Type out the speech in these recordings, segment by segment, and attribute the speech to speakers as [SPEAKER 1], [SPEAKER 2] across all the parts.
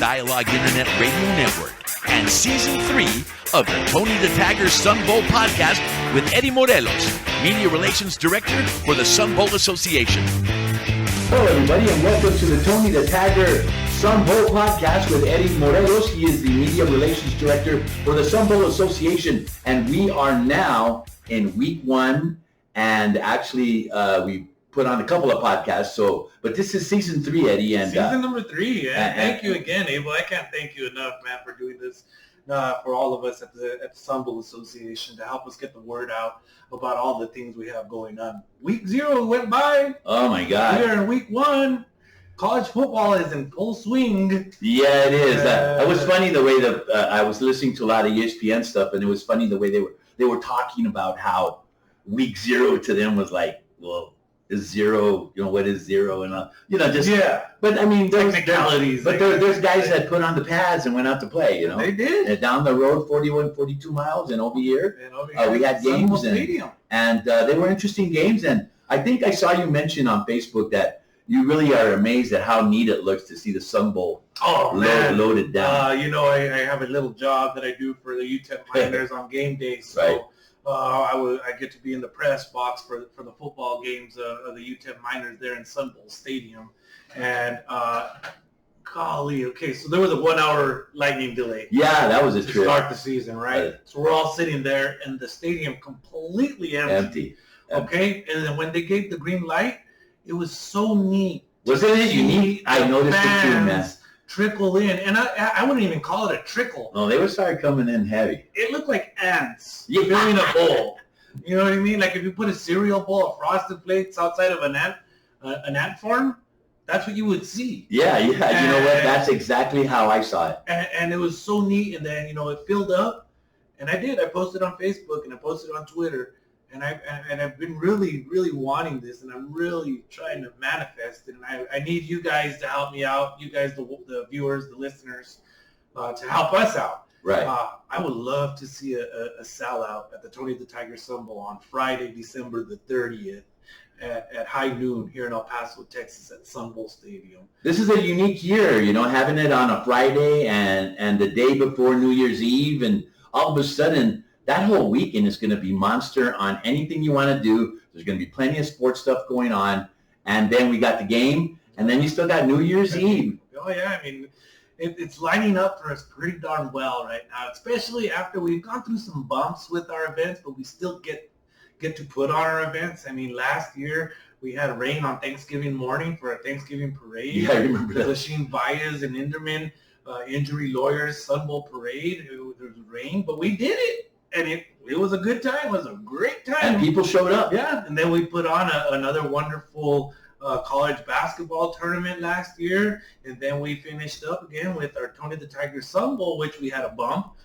[SPEAKER 1] Dialogue Internet Radio Network, and Season 3 of the Tony the Tiger Sun Bowl podcast with Eddie Morelos, Media Relations Director for the Sun Bowl Association.
[SPEAKER 2] Hello, everybody, and welcome to the Tony the Tiger Sun Bowl podcast with Eddie Morelos. He is the Media Relations Director for the Sun Bowl Association, and we are now in week 1, and actually we put on a couple of podcasts, but this is season 3, Eddie. And
[SPEAKER 3] season number 3, and thank you again, Abel. I can't thank you enough, man, for doing this for all of us at the Sun Bowl Association to help us get the word out about all the things we have going on. Week 0 went by.
[SPEAKER 2] Oh my God!
[SPEAKER 3] We are in week 1. College football is in full swing.
[SPEAKER 2] Yeah, it is. It was funny the way that I was listening to a lot of ESPN stuff, and it was funny the way they were talking about how week 0 to them was like, well, is 0, what is 0, and just
[SPEAKER 3] yeah.
[SPEAKER 2] But I mean,
[SPEAKER 3] technicalities.
[SPEAKER 2] There's guys that put on the pads and went out to play.
[SPEAKER 3] They did.
[SPEAKER 2] And down the road, 41, 42 miles, and over here, we had games, and they were interesting games. And I think I saw you mention on Facebook that you really are amazed at how neat it looks to see the Sun Bowl loaded down.
[SPEAKER 3] I have a little job that I do for the UTEP Miners on game day, so.
[SPEAKER 2] Right.
[SPEAKER 3] I get to be in the press box for the football games of the UTEP Miners there in Sun Bowl Stadium. And, so there was a 1-hour lightning delay.
[SPEAKER 2] Yeah, that was a trip.
[SPEAKER 3] To start the season, right? So we're all sitting there, and the stadium completely empty. Okay? And then when they gave the green light, it was so neat.
[SPEAKER 2] Wasn't it unique? I noticed it too, man.
[SPEAKER 3] Trickle in, and I wouldn't even call it a trickle.
[SPEAKER 2] Oh, they started coming in heavy.
[SPEAKER 3] It looked like ants filling a bowl. You know what I mean? Like if you put a cereal bowl of Frosted Flakes outside of an ant farm, that's what you would see.
[SPEAKER 2] Yeah. You know what? That's exactly how I saw it.
[SPEAKER 3] And it was so neat, and then it filled up, and I posted on Facebook and I posted on Twitter. And I've been really, really wanting this, and I'm really trying to manifest it. And I need you guys to help me out, you guys, the viewers, the listeners, to help us out.
[SPEAKER 2] Right.
[SPEAKER 3] I would love to see a sellout at the Tony the Tiger Sun Bowl on Friday, December the 30th at high noon here in El Paso, Texas at Sun Bowl Stadium.
[SPEAKER 2] This is a unique year, having it on a Friday and the day before New Year's Eve, and all of a sudden, that whole weekend is going to be monster on anything you want to do. There's going to be plenty of sports stuff going on. And then we got the game, and then you still got New Year's Eve.
[SPEAKER 3] Oh, yeah. I mean, it's lining up for us pretty darn well right now, especially after we've gone through some bumps with our events, but we still get to put on our events. I mean, last year we had rain on Thanksgiving morning for a Thanksgiving parade.
[SPEAKER 2] Yeah, I remember that.
[SPEAKER 3] Lasheen Baez and Inderman, Injury Lawyers, Sun Bowl Parade. There was rain, but we did it. And it was a good time. It was a great time.
[SPEAKER 2] And people showed up.
[SPEAKER 3] Yeah. And then we put on another wonderful college basketball tournament last year. And then we finished up again with our Tony the Tiger Sun Bowl, which we had a bump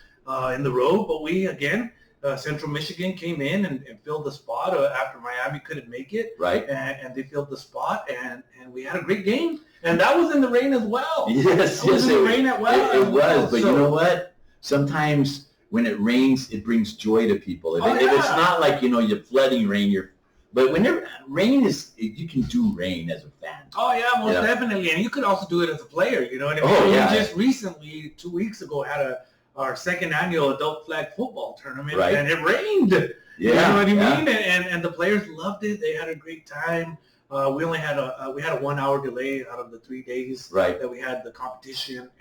[SPEAKER 3] in the road. But we, again, Central Michigan came in and filled the spot after Miami couldn't make it.
[SPEAKER 2] Right.
[SPEAKER 3] And they filled the spot. And we had a great game. And that was in the rain as well.
[SPEAKER 2] Yes.
[SPEAKER 3] It was in the rain as well.
[SPEAKER 2] It was. But you know what? Sometimes when it rains, it brings joy to people. If it's not like, you're flooding rain, but whenever rain is, you can do rain as a fan.
[SPEAKER 3] Oh, yeah, most definitely. And you could also do it as a player, you know what I mean?
[SPEAKER 2] Oh, yeah.
[SPEAKER 3] We just recently, 2 weeks ago, had our second annual adult flag football tournament,
[SPEAKER 2] right.
[SPEAKER 3] And it rained.
[SPEAKER 2] Yeah.
[SPEAKER 3] You know what I mean? And the players loved it. They had a great time. We only had a 1-hour delay out of the 3 days that we had the competition,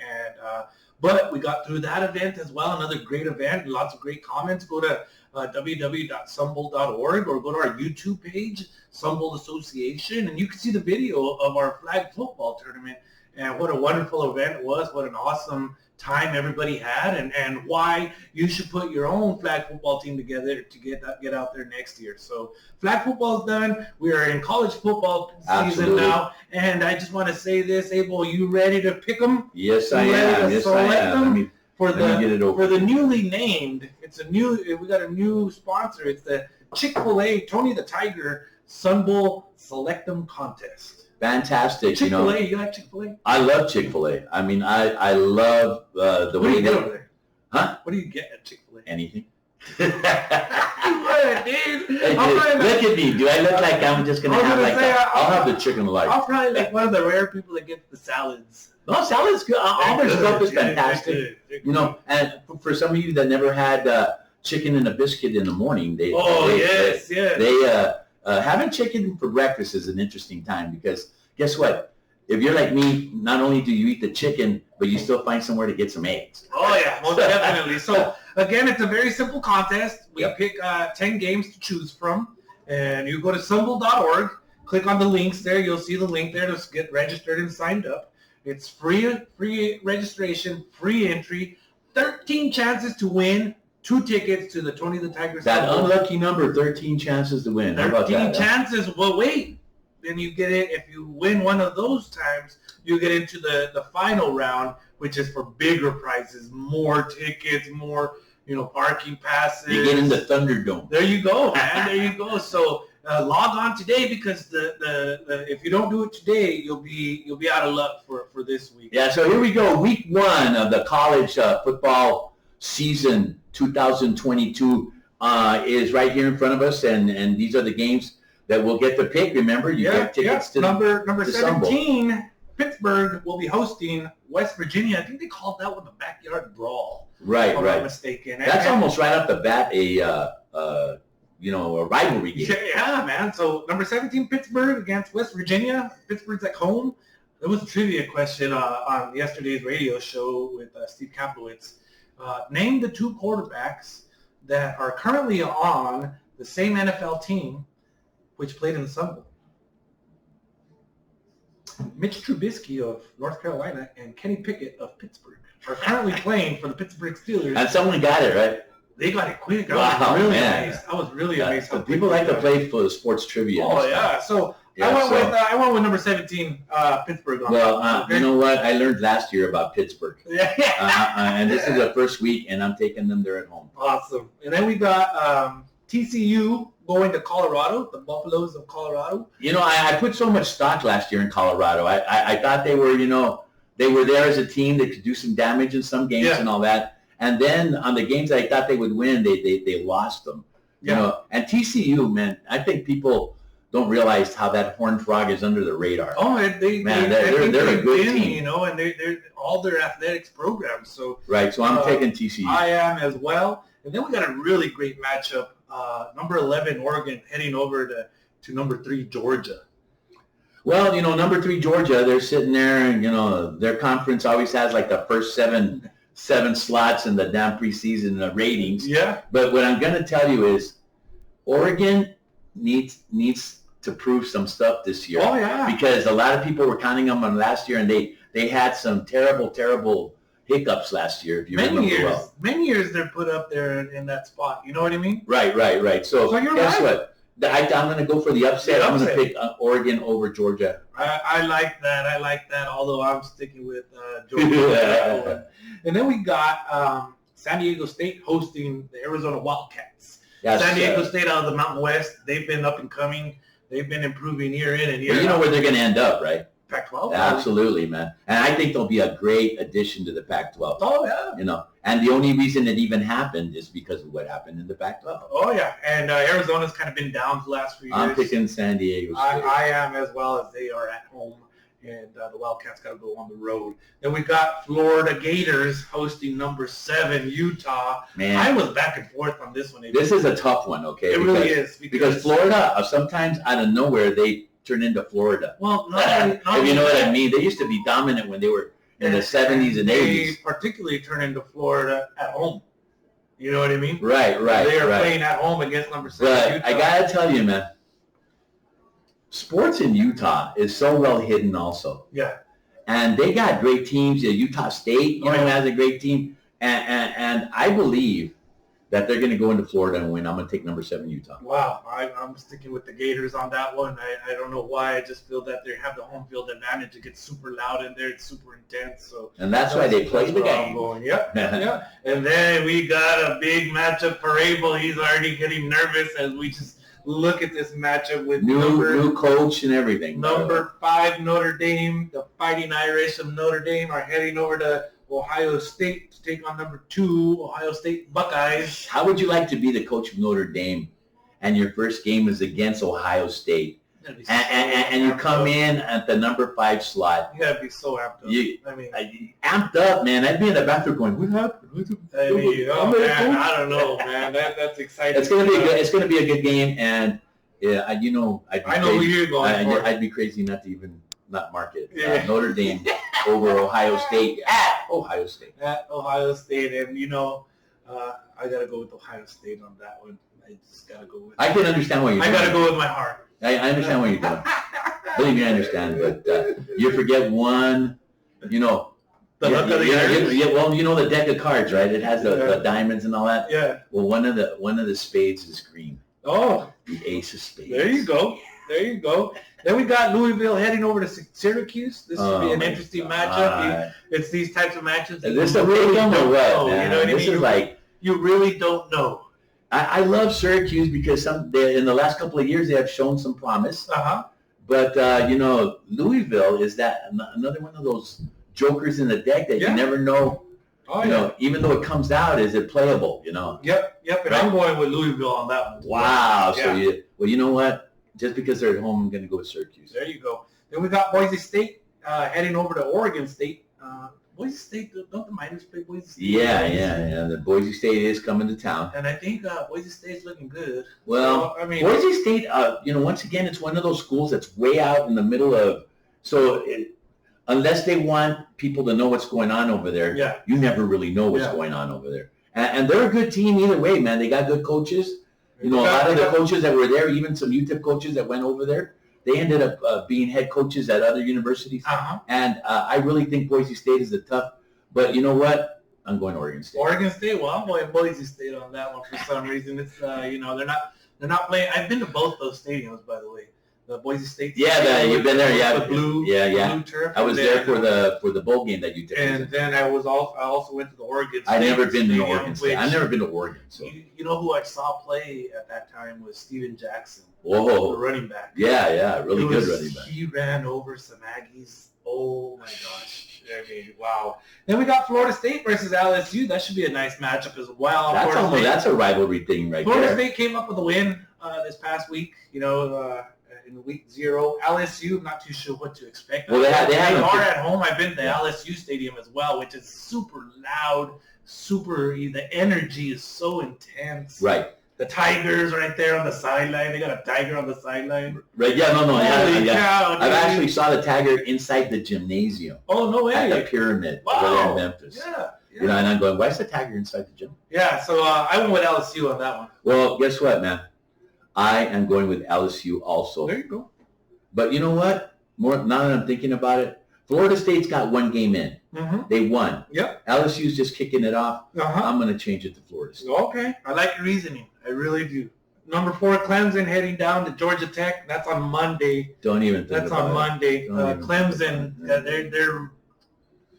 [SPEAKER 3] but we got through that event as well. Another great event, lots of great comments. Go to www.sunbowl.org or go to our YouTube page, Sun Bowl Association, and you can see the video of our flag football tournament and what a wonderful event it was. What an awesome time everybody had, and why you should put your own flag football team together to get out there next year. So flag football's done. We are in college football season now, and I just want to say this, Abel, you ready to pick them?
[SPEAKER 2] Yes, I am. Yes, I am.
[SPEAKER 3] For the newly named, we got a new sponsor. It's the Chick-fil-A Tony the Tiger Sun Bowl Select'em Contest.
[SPEAKER 2] Fantastic.
[SPEAKER 3] Chick-fil-A, you like Chick-fil-A?
[SPEAKER 2] I love Chick-fil-A. I mean, I love the way
[SPEAKER 3] they... Huh? What do you get at Chick-fil-A?
[SPEAKER 2] Anything.
[SPEAKER 3] Right. good, dude.
[SPEAKER 2] Hey, look at me. Do I look like I'm just going to have like I'll have the chicken light.
[SPEAKER 3] I'm probably like one of the rare people that gets the salads.
[SPEAKER 2] No, salad's good. All their stuff is fantastic.
[SPEAKER 3] They're
[SPEAKER 2] You know, and for some of you that never had chicken and a biscuit in the morning, they having chicken for breakfast is an interesting time because guess what? If you're like me, not only do you eat the chicken, but you still find somewhere to get some eggs.
[SPEAKER 3] Oh, yeah, most definitely. So, again, it's a very simple contest. We pick 10 games to choose from, and you go to sunbowl.org, click on the links there. You'll see the link there to get registered and signed up. It's free registration, free entry, 13 chances to win 2 tickets to the Tony the Tiger.
[SPEAKER 2] That unlucky number, 13 chances to win.
[SPEAKER 3] 13 chances. Well, wait. Then you get it. If you win one of those times, you get into the final round, which is for bigger prizes, more tickets, more parking passes.
[SPEAKER 2] You get into Thunderdome.
[SPEAKER 3] There you go, man. There you go. So log on today because the if you don't do it today, you'll be out of luck for this week.
[SPEAKER 2] Yeah. So here we go. Week 1 of the college football season 2022 is right here in front of us, and these are the games that we'll get to pick. Remember, you get tickets to
[SPEAKER 3] number 17. Pittsburgh will be hosting West Virginia. I think they called that one the backyard brawl.
[SPEAKER 2] Right,
[SPEAKER 3] if I'm not mistaken.
[SPEAKER 2] That's almost right off the bat a rivalry game.
[SPEAKER 3] Yeah, man. So number 17, Pittsburgh against West Virginia. Pittsburgh's at home. There was a trivia question on yesterday's radio show with Steve Kaplowitz. Name the 2 quarterbacks that are currently on the same NFL team which played in the Sun Bowl. Mitch Trubisky of North Carolina and Kenny Pickett of Pittsburgh are currently playing for the Pittsburgh Steelers.
[SPEAKER 2] And someone got it, right?
[SPEAKER 3] They got it quick.
[SPEAKER 2] Wow,
[SPEAKER 3] I was really amazed.
[SPEAKER 2] So people like to play for the sports trivia.
[SPEAKER 3] Oh, yeah. So I went with number 17, Pittsburgh.
[SPEAKER 2] You know what? I learned last year about Pittsburgh. And this is the first week, and I'm taking them there at home.
[SPEAKER 3] Awesome. And then we got TCU going to Colorado, the Buffaloes of Colorado.
[SPEAKER 2] I put so much stock last year in Colorado. I thought they were, they were there as a team that could do some damage in some games and all that. And then on the games that I thought they would win, they lost them. And TCU, man, I think people don't realize how that Horned Frog is under the radar.
[SPEAKER 3] Oh, they're
[SPEAKER 2] a good team,
[SPEAKER 3] and they're all their athletics programs. So
[SPEAKER 2] right, so I'm taking TCU.
[SPEAKER 3] I am as well. And then we got a really great matchup. Number 11, Oregon, heading over to number 3, Georgia.
[SPEAKER 2] Well, number 3, Georgia, they're sitting there, and, their conference always has like the first seven slots in the damn preseason ratings.
[SPEAKER 3] Yeah.
[SPEAKER 2] But what I'm going to tell you is Oregon needs to prove some stuff this year.
[SPEAKER 3] Oh, yeah.
[SPEAKER 2] Because a lot of people were counting them on last year, and they had some terrible hiccups last year, if you remember well.
[SPEAKER 3] Many years they're put up there in that spot. You know what I mean?
[SPEAKER 2] Right. So guess what? I'm going to go for the upset. I'm going to pick Oregon over Georgia.
[SPEAKER 3] I like that. Although I'm sticking with Georgia. And then we got San Diego State hosting the Arizona Wildcats.
[SPEAKER 2] Yes,
[SPEAKER 3] San Diego State out of the Mountain West. They've been up and coming. They've been improving year in and year out.
[SPEAKER 2] You know where they're going to end up, right?
[SPEAKER 3] Pac-12.
[SPEAKER 2] Absolutely, man. And I think they'll be a great addition to the Pac-12.
[SPEAKER 3] Oh, yeah.
[SPEAKER 2] And the only reason it even happened is because of what happened in the Pac-12.
[SPEAKER 3] Oh, yeah. And Arizona's kind of been down the last few years.
[SPEAKER 2] I'm picking San Diego State.
[SPEAKER 3] I am as well, as they are at home. And the Wildcats got to go on the road. Then we got Florida Gators hosting number 7, Utah.
[SPEAKER 2] Man.
[SPEAKER 3] I was back and forth on this one.
[SPEAKER 2] This is a tough one, okay?
[SPEAKER 3] It really is.
[SPEAKER 2] Because Florida, sometimes out of nowhere, they turn into Florida.
[SPEAKER 3] Well,
[SPEAKER 2] if you know what I mean. They used to be dominant when they were in the 70s and 80s.
[SPEAKER 3] They particularly turn into Florida at home. You know what I mean?
[SPEAKER 2] Right.
[SPEAKER 3] They are playing at home against number 7, Utah.
[SPEAKER 2] I got to tell you, man, sports in Utah is so well hidden also.
[SPEAKER 3] Yeah.
[SPEAKER 2] And they got great teams. Utah State, has a great team. And I believe that they're going to go into Florida and win. I'm going to take number 7, Utah.
[SPEAKER 3] Wow. I'm sticking with the Gators on that one. I don't know why. I just feel that they have the home field advantage. It gets super loud in there. It's super intense. And
[SPEAKER 2] that's why they play the game.
[SPEAKER 3] Yep. And then we got a big matchup for Abel. He's already getting nervous as we just look at this matchup with
[SPEAKER 2] new coach and everything.
[SPEAKER 3] Number 5, Notre Dame. The Fighting Irish of Notre Dame are heading over to Ohio State to take on number 2, Ohio State Buckeyes.
[SPEAKER 2] How would you like to be the coach of Notre Dame and your first game is against Ohio State.
[SPEAKER 3] So
[SPEAKER 2] And you come in at the number 5 slot.
[SPEAKER 3] You gotta be so amped up.
[SPEAKER 2] Amped up, man. I'd be in the bathroom going, "What happened?"
[SPEAKER 3] I don't know, man. That's exciting.
[SPEAKER 2] It's gonna be good. It's gonna be a good game, and yeah,
[SPEAKER 3] I know who you're going for.
[SPEAKER 2] I'd be crazy not to even not mark it. Notre Dame over Ohio State at Ohio State.
[SPEAKER 3] At Ohio State, and I gotta go with Ohio State on that one. I just gotta go with.
[SPEAKER 2] I can understand what you're doing.
[SPEAKER 3] I gotta go with my heart.
[SPEAKER 2] I understand what you're doing. Believe me, I understand. But you forget one,
[SPEAKER 3] The luck of the year.
[SPEAKER 2] Well, the deck of cards, right? It has the diamonds and all that.
[SPEAKER 3] Yeah.
[SPEAKER 2] Well, one of the spades is green.
[SPEAKER 3] Oh.
[SPEAKER 2] The ace of spades.
[SPEAKER 3] There you go. Then we got Louisville heading over to Syracuse. This should be an interesting matchup. It's these types of matches.
[SPEAKER 2] Is this a big one or what?
[SPEAKER 3] You know what I mean?
[SPEAKER 2] Is like
[SPEAKER 3] you really don't know.
[SPEAKER 2] I love Syracuse because in the last couple of years they have shown some promise. But Louisville is another one of those jokers in the deck that you never know. Even though it comes out, is it playable?
[SPEAKER 3] Yep. And right? I'm going with Louisville on that one.
[SPEAKER 2] Wow. So you know what? Just because they're at home, I'm going to go with Syracuse.
[SPEAKER 3] There you go. Then we got Boise State heading over to Oregon State. Boise State, don't the Miners play Boise State?
[SPEAKER 2] Yeah. The Boise State is coming to town.
[SPEAKER 3] And I think Boise State's looking good.
[SPEAKER 2] Well, Boise State, once again, it's one of those schools that's way out in the middle of, unless they want people to know what's going on over there, you never really know what's going on over there. And they're a good team either way, man. They got good coaches. A lot of the coaches that were there, even some UTEP coaches that went over there, they ended up being head coaches at other universities. And I really think Boise State is but you know what? I'm going Oregon State.
[SPEAKER 3] Oregon State? Well, I'm going Boise State on that one for some reason. It's, they're not playing. I've been to both those stadiums, by the way. The Boise State.
[SPEAKER 2] You've been there,
[SPEAKER 3] The blue turf.
[SPEAKER 2] I was there for the bowl game that you took.
[SPEAKER 3] And then I also went to the Oregon State.
[SPEAKER 2] I've never been to Oregon State. I've never been to Oregon. So
[SPEAKER 3] you know who I saw play at that time was Steven Jackson.
[SPEAKER 2] Whoa.
[SPEAKER 3] The running back.
[SPEAKER 2] Yeah, really good running back.
[SPEAKER 3] He ran over some Aggies. Oh my gosh. Wow. Then we got Florida State versus LSU. That should be a nice matchup as well.
[SPEAKER 2] That's a rivalry thing right there.
[SPEAKER 3] Florida State came up with a win this past week. In week 0. LSU, I'm not too sure what to expect.
[SPEAKER 2] Well, they are
[SPEAKER 3] at home. I've been to the LSU stadium as well, which is super loud, the energy is so intense.
[SPEAKER 2] Right.
[SPEAKER 3] The Tigers right there on the sideline. They got a tiger on the sideline.
[SPEAKER 2] Right, I've actually saw the tiger inside the gymnasium.
[SPEAKER 3] Oh, no way.
[SPEAKER 2] At the Pyramid over there in Memphis.
[SPEAKER 3] Yeah.
[SPEAKER 2] And I'm going, why is the tiger inside the gym?
[SPEAKER 3] Yeah, so I went with LSU on that one.
[SPEAKER 2] Well, guess what, man? I am going with LSU also.
[SPEAKER 3] There you go.
[SPEAKER 2] But you know what? Now that I'm thinking about it, Florida State's got one game in. They won.
[SPEAKER 3] Yep.
[SPEAKER 2] LSU's just kicking it off. I'm going to change it to Florida State.
[SPEAKER 3] Okay. I like your reasoning. I really do. Number 4, Clemson heading down to Georgia Tech. That's on Monday.
[SPEAKER 2] Don't even think
[SPEAKER 3] That's on Monday. Clemson, they're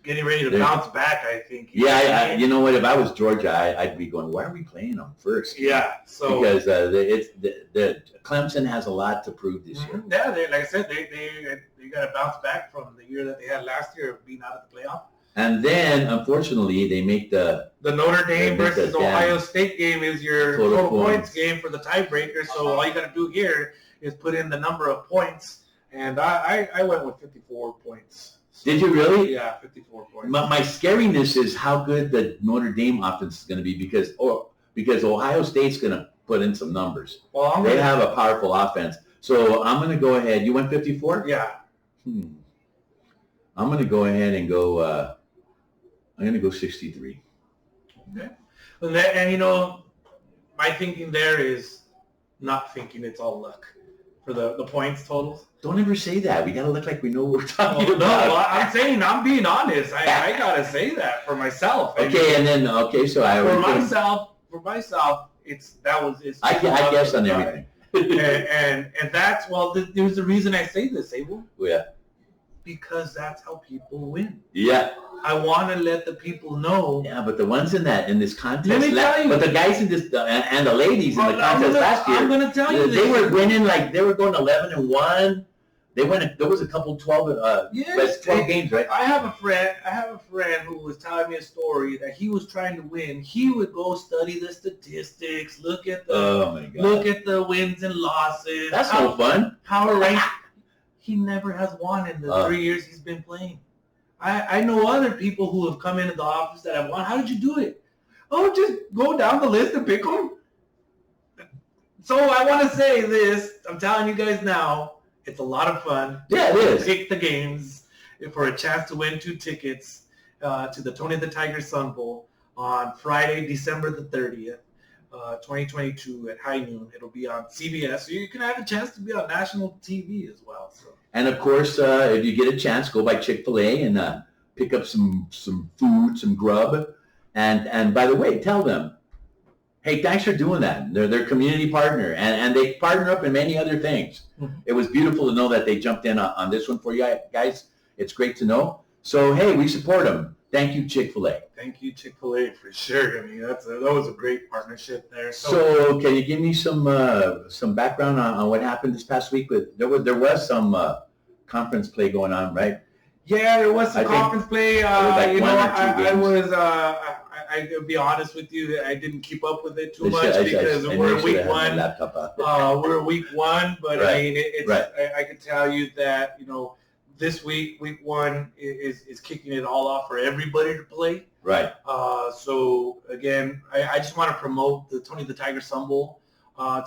[SPEAKER 3] getting ready to bounce back, I think.
[SPEAKER 2] Yeah, you know what? If I was Georgia, I'd be going, why are we playing them first?
[SPEAKER 3] Yeah. So
[SPEAKER 2] because the Clemson has a lot to prove this year.
[SPEAKER 3] Yeah, like I said, they got to bounce back from the year that they had last year of being out of the playoff.
[SPEAKER 2] And then, unfortunately, they make the
[SPEAKER 3] Notre Dame versus Ohio State game is your total points game for the tiebreaker. So all you got to do here is put in the number of points. And I went with 54 points. So,
[SPEAKER 2] did you really?
[SPEAKER 3] Yeah, 54 points.
[SPEAKER 2] My scariness is how good the Notre Dame offense is going to be because Ohio State's going to put in some numbers.
[SPEAKER 3] Well,
[SPEAKER 2] they have a powerful offense. So I'm going to go ahead. You went 54?
[SPEAKER 3] Yeah.
[SPEAKER 2] I'm going to go ahead and go. I'm going to go 63.
[SPEAKER 3] Okay. And my thinking there is not thinking it's all luck for the points totals.
[SPEAKER 2] Don't ever say that. We got to look like we know what we're talking about.
[SPEAKER 3] No, I'm saying I'm being honest. I got to say that for myself.
[SPEAKER 2] So
[SPEAKER 3] for myself, it's
[SPEAKER 2] I guess on everything.
[SPEAKER 3] and that's there's a reason I say this, Abel.
[SPEAKER 2] Yeah.
[SPEAKER 3] Because that's how people win.
[SPEAKER 2] Yeah.
[SPEAKER 3] I want to let the people know.
[SPEAKER 2] Yeah, but the ones in this contest,
[SPEAKER 3] let me tell you.
[SPEAKER 2] But the guys in this and the ladies in the contest last year,
[SPEAKER 3] I'm going to tell you,
[SPEAKER 2] they were winning they were going 11-1. They went. There was a couple 12
[SPEAKER 3] 12
[SPEAKER 2] games, right?
[SPEAKER 3] I have a friend who was telling me a story that he was trying to win. He would go study the statistics, look at the wins and losses.
[SPEAKER 2] That's no fun.
[SPEAKER 3] Power rank. He never has won in the 3 years he's been playing. I know other people who have come into the office that have won. How did you do it? Oh, just go down the list and pick them. So I want to say this. I'm telling you guys now, it's a lot of fun.
[SPEAKER 2] Yeah, it is.
[SPEAKER 3] Pick the games for a chance to win 2 tickets to the Tony the Tiger Sun Bowl on Friday, December the 30th, 2022 at high noon. It'll be on CBS, so you can have a chance to be on national TV as well. So.
[SPEAKER 2] And of course, if you get a chance, go by Chick-fil-A and pick up some food, some grub. And by the way, tell them, hey, thanks for doing that. They're their community partner, and they partner up in many other things. Mm-hmm. It was beautiful to know that they jumped in on this one for you guys. It's great to know. So, hey, we support them. Thank you, Chick-fil-A.
[SPEAKER 3] Thank you, Chick-fil-A, for sure. I mean, that was a great partnership there.
[SPEAKER 2] So can you give me some background on what happened this past week? There was some conference play going on, right?
[SPEAKER 3] Yeah, there was some conference play. I'll be honest with you, I didn't keep up with it too much because we're in week one. We're in week one, but right. I mean, I can tell you that, this week one is kicking it all off for everybody to play.
[SPEAKER 2] Right.
[SPEAKER 3] So again, I just want to promote the Tony the Tiger Sun Bowl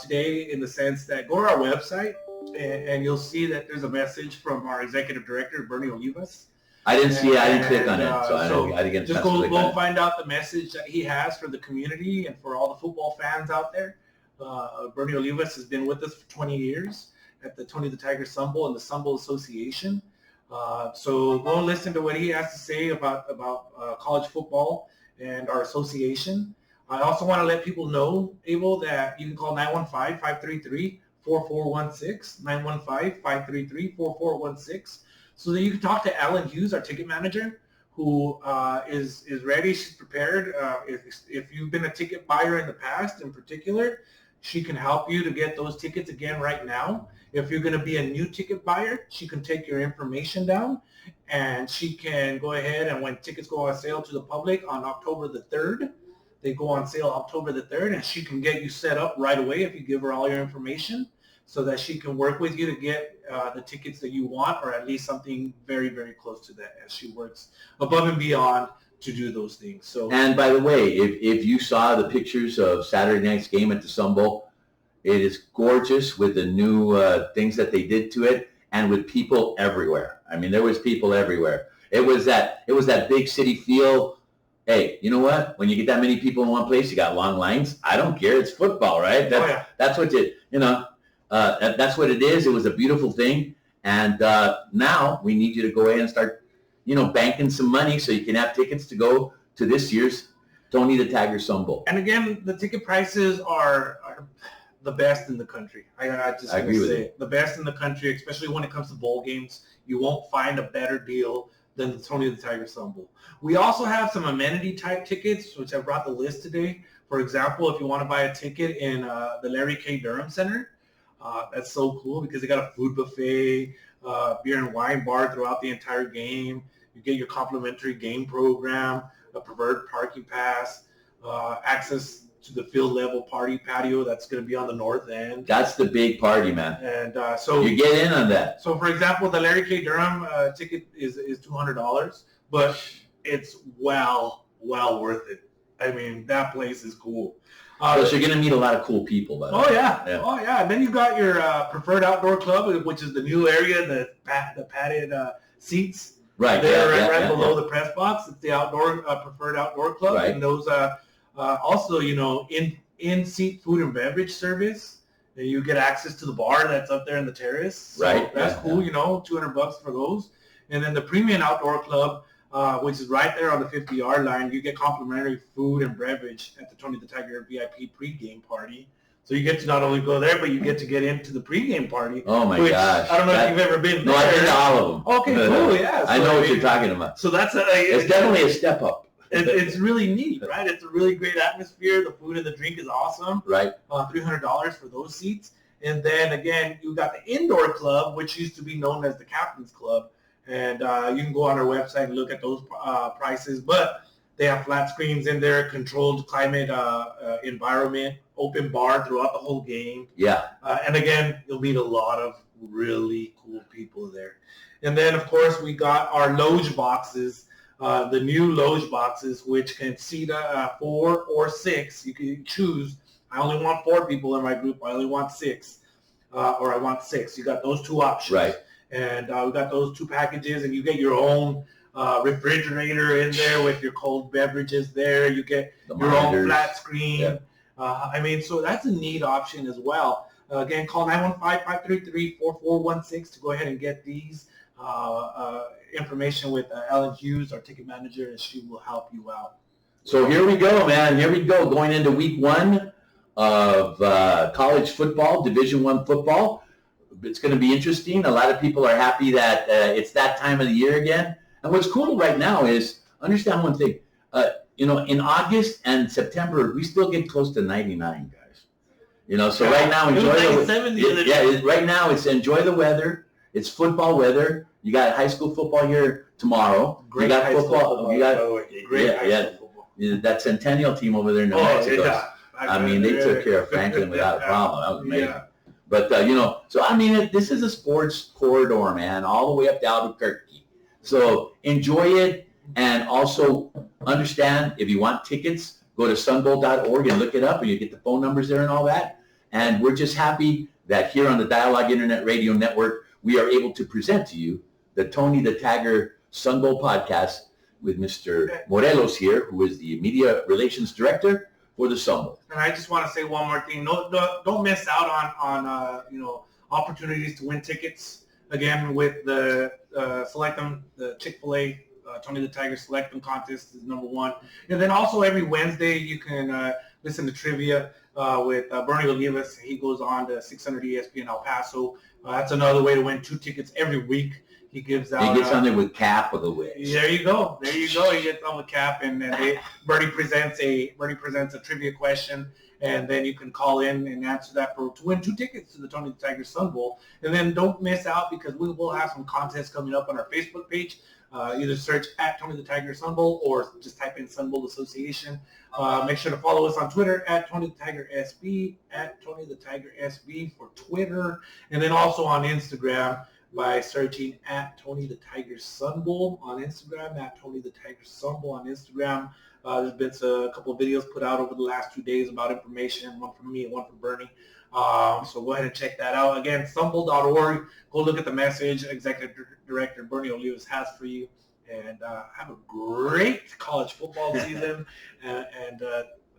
[SPEAKER 3] today in the sense that go to our website and you'll see that there's a message from our executive director, Bernie Olivas.
[SPEAKER 2] I didn't see it. I didn't click on it, so I didn't get a chance to click on it.
[SPEAKER 3] Just go find out the message that he has for the community and for all the football fans out there. Bernie Olivas has been with us for 20 years at the Tony the Tiger Sun Bowl and the Sun Bowl Association. So go and listen to what he has to say about college football and our association. I also want to let people know, Abel, that you can call 915-533-4416, 915-533-4416, so that you can talk to Alan Hughes, our ticket manager, who is ready. She's prepared. If you've been a ticket buyer in the past, in particular, she can help you to get those tickets again right now. If you're going to be a new ticket buyer, she can take your information down, and she can go ahead and when tickets go on sale to the public on October the 3rd, they go on sale October the 3rd, and she can get you set up right away if you give her all your information so that she can work with you to get the tickets that you want, or at least something very, very close to that, as she works above and beyond to do those things. So.
[SPEAKER 2] And by the way, if you saw the pictures of Saturday night's game at the Sun Bowl, it is gorgeous with the new things that they did to it, and with people everywhere. I mean, there was people everywhere. It was that big city feel. Hey, you know what? When you get that many people in one place, you got long lines. I don't care. It's football, right? That's what that's what it is. It was a beautiful thing, and now we need you to go ahead and start, banking some money so you can have tickets to go to this year's Tony the Tiger Sun Bowl.
[SPEAKER 3] And again, the ticket prices are the best in the country. I agree with you. The best in the country, especially when it comes to bowl games. You won't find a better deal than the Tony the Tiger Sun Bowl. We also have some amenity type tickets, which I brought the list today. For example, if you want to buy a ticket in the Larry K. Durham Center, that's so cool because they got a food buffet, beer and wine bar throughout the entire game. You get your complimentary game program, a preferred parking pass, access to the field level party patio that's going to be on the north end.
[SPEAKER 2] That's the big party, man.
[SPEAKER 3] And so
[SPEAKER 2] you get in on that.
[SPEAKER 3] So, for example, the Larry K. Durham ticket is $200, but it's well worth it. I mean, that place is cool.
[SPEAKER 2] So you're going to meet a lot of cool people, by the way.
[SPEAKER 3] Oh, yeah. And then you got your preferred outdoor club, which is the new area, the padded seats.
[SPEAKER 2] Right.
[SPEAKER 3] Right below the press box. It's the outdoor preferred outdoor club.
[SPEAKER 2] Right.
[SPEAKER 3] And those also, in-seat food and beverage service. You get access to the bar that's up there in the terrace. So
[SPEAKER 2] right.
[SPEAKER 3] That's cool, $200 for those. And then the premium outdoor club, which is right there on the 50-yard line, you get complimentary food and beverage at the Tony the Tiger VIP pregame party. So you get to not only go there, but you get to get into the pregame party.
[SPEAKER 2] Oh, my gosh.
[SPEAKER 3] I don't know if you've ever been there.
[SPEAKER 2] No, I've been to all of them.
[SPEAKER 3] Okay, cool, yeah. So,
[SPEAKER 2] I know what you're talking about.
[SPEAKER 3] So that's
[SPEAKER 2] it's definitely a step up.
[SPEAKER 3] It's really neat, right? It's a really great atmosphere. The food and the drink is awesome.
[SPEAKER 2] Right.
[SPEAKER 3] $300 for those seats. And then, again, you got the indoor club, which used to be known as the Captain's Club. And you can go on our website and look at those prices. But They have flat screens in there, controlled climate environment, open bar throughout the whole game.
[SPEAKER 2] Yeah.
[SPEAKER 3] And again, you'll meet a lot of really cool people there. And then, of course, we got our loge boxes, the new loge boxes, which can seat 4 or 6. You can choose. I only want 4 people in my group. I only want 6. Or I want 6. You got those 2 options.
[SPEAKER 2] Right.
[SPEAKER 3] And we got those 2 packages, and you get your own refrigerator in there with your cold beverages there. You get your own flat screen. Yep. So that's a neat option as well. Again, call 915-533-4416 to go ahead and get these information with Ellen Hughes, our ticket manager, and she will help you out.
[SPEAKER 2] So here we go, man. Here we go. Going into week 1 of college football, Division I football. It's going to be interesting. A lot of people are happy that it's that time of the year again. And what's cool right now is, understand one thing. In August and September, we still get close to 99, guys. So right now, enjoy right now it's enjoy the weather. It's football weather. You got high school football here tomorrow.
[SPEAKER 3] Great
[SPEAKER 2] you got
[SPEAKER 3] high
[SPEAKER 2] football.
[SPEAKER 3] School
[SPEAKER 2] You got
[SPEAKER 3] great high school football.
[SPEAKER 2] That Centennial team over there in New Mexico.
[SPEAKER 3] Yeah.
[SPEAKER 2] They took care of Franklin without a problem. That was amazing.
[SPEAKER 3] Yeah.
[SPEAKER 2] But, this is a sports corridor, man, all the way up to Albuquerque. So enjoy it, and also understand, if you want tickets, go to sunbowl.org and look it up, and you get the phone numbers there and all that. And we're just happy that here on the Dialogue Internet Radio Network, we are able to present to you the Tony the Tagger Sun Bowl podcast with Mr. Morelos here, who is the Media Relations Director for the Sun Bowl.
[SPEAKER 3] And I just want to say one more thing. Don't miss out on opportunities to win tickets. Again, with the Select Them, the Chick-fil-A Tony the Tiger Select Them contest is number 1. And then also every Wednesday you can listen to trivia with Bernie Olivas. He goes on to 600 ESPN in El Paso. That's another way to win 2 tickets every week. He gives out.
[SPEAKER 2] He gets on there with Cap of the Wiz.
[SPEAKER 3] There you go. He gets on with Cap, and Bernie presents a trivia question, and then you can call in and answer that to win 2 tickets to the Tony the Tiger Sun Bowl. And then don't miss out, because we will have some contests coming up on our Facebook page. Either search at Tony the Tiger Sun Bowl or just type in Sun Bowl Association. Make sure to follow us on Twitter at Tony the Tiger SB, at Tony the Tiger SB for Twitter, and then also on Instagram by searching at Tony the Tiger Sun Bowl on Instagram, at Tony the Tiger Sun Bowl on Instagram. There's been a couple of videos put out over the last 2 days about information, one from me and one from Bernie. So go ahead and check that out. Again, sunbowl.org. Go look at the message Executive Director Bernie Olivas has for you. And have a great college football season. And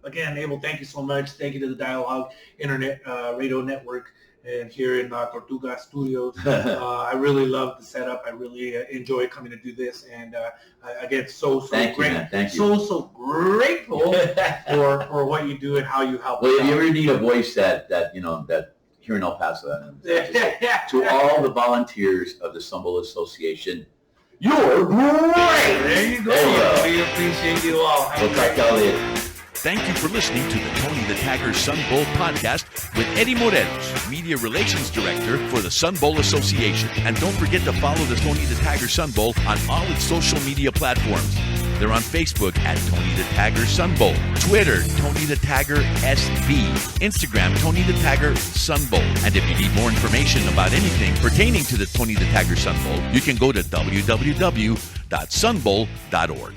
[SPEAKER 3] again, Abel, thank you so much. Thank you to the Dialogue Internet Radio Network and here in Tortuga Studios. I really love the setup. I really enjoy coming to do this. And again, so
[SPEAKER 2] Thank
[SPEAKER 3] great.
[SPEAKER 2] You, man. Thank you.
[SPEAKER 3] So grateful for what you do and how you help.
[SPEAKER 2] Well, if you ever need a voice that here in El Paso, to all the volunteers of the Sun Bowl Association, you're great.
[SPEAKER 3] There you go. We appreciate you all.
[SPEAKER 2] We'll talk to y'all later.
[SPEAKER 1] Thank you for listening to the Tony the Tagger Sun Bowl podcast with Eddie Morelos, Media Relations Director for the Sun Bowl Association. And don't forget to follow the Tony the Tagger Sun Bowl on all its social media platforms. They're on Facebook at Tony the Tagger Sun Bowl, Twitter, Tony the Tagger SB, Instagram, Tony the Tagger Sun Bowl. And if you need more information about anything pertaining to the Tony the Tagger Sun Bowl, you can go to www.sunbowl.org.